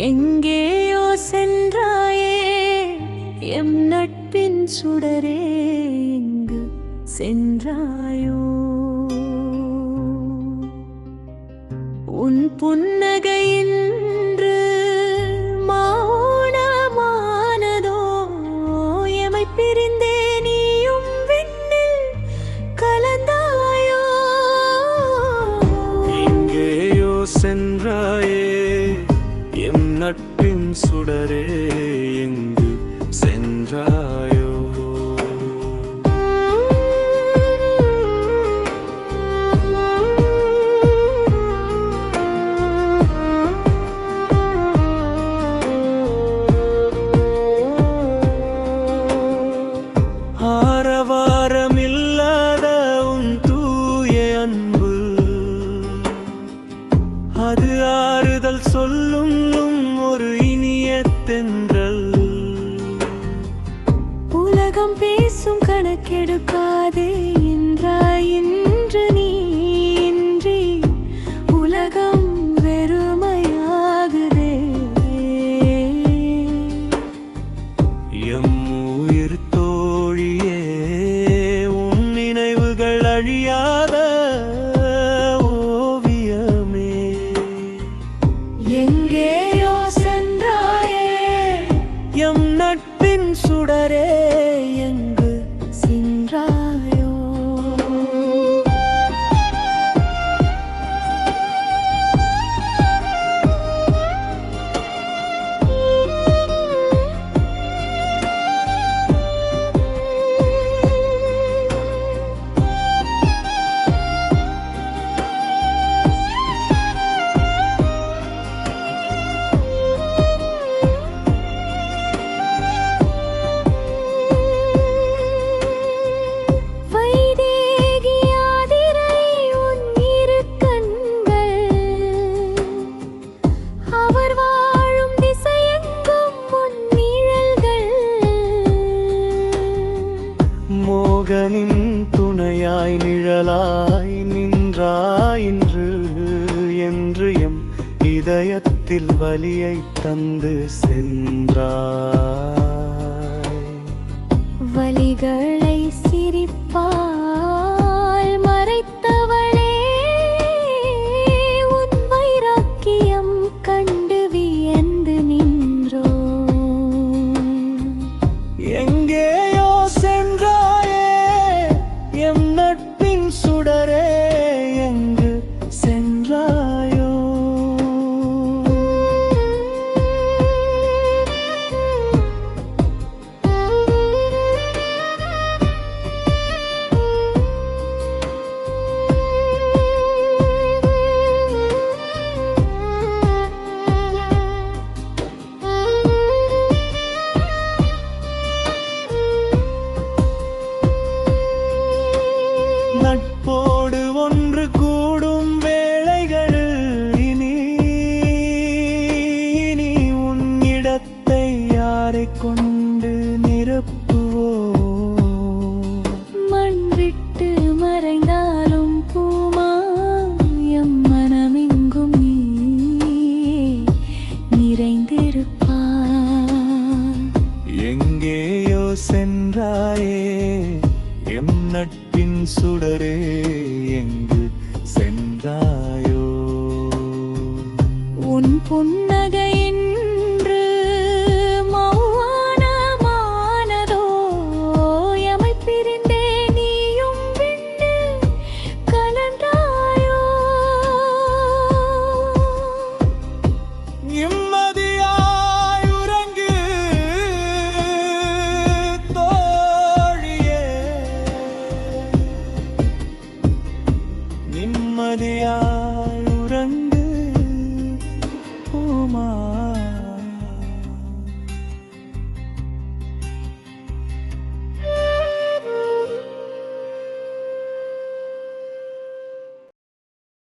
எங்கேயோ சென்றாயே எம் நட்பின் சுடரே, எங்கு சென்றாயோ? உன் புன்னகை இன்று மௌனமானதோ? எமை பிரிந்தே நீயும் விண்ணில் கலந்தாயோ? எங்கேயோ சென்றாயே எம் நட்பின் சுடரே, எங்கு சென்றாயோ? ஆரவாரமில்லாத உன் தூய அன்பு, அது ஆறுதல் சொல்லும் ஒரு இனிய தென்றல். உலகம் பேசும் கணக்கெடுக்காதே என்றாய், இன்று நீ இன்றி உலகம் வெறுமையாகுதே. எம் உயிர் தோழியே, உன் நினைவுகள் அழியாத ஓவியமே. எங்கேயோ சென்றாயே எம் நட்பின் சுடரே, எங்கு சென்றாயோ? மோகனின் துணையாய் நிழலாய் நின்றாய் இன்று, என்று எம் இதயத்தில் வலியை தந்து சென்றாய். வலிகளை சிரிப்பால் மறைத்தவளே, உன் வைராக்கியம் கண்டு வியந்து நின்றோம். எங்கேயோ சென்றாயே எம் நட்பின் சுடரே, எங்கு சென்றாயோ? நட்போடு ஒன்று கூடும் வேளைகளில் இனி உன் இடத்தை யாரை கொண்டு நிரப்புவோம்? மண் விட்டு மறைந்தாலும் பூமாயம் மனமெங்கும் நீ நிறைந்திருப்பாய். எங்கேயோ சென்றாயே எம் நட்பின் சுடரே, எங்கு சென்றாயோ? உன் புன்ன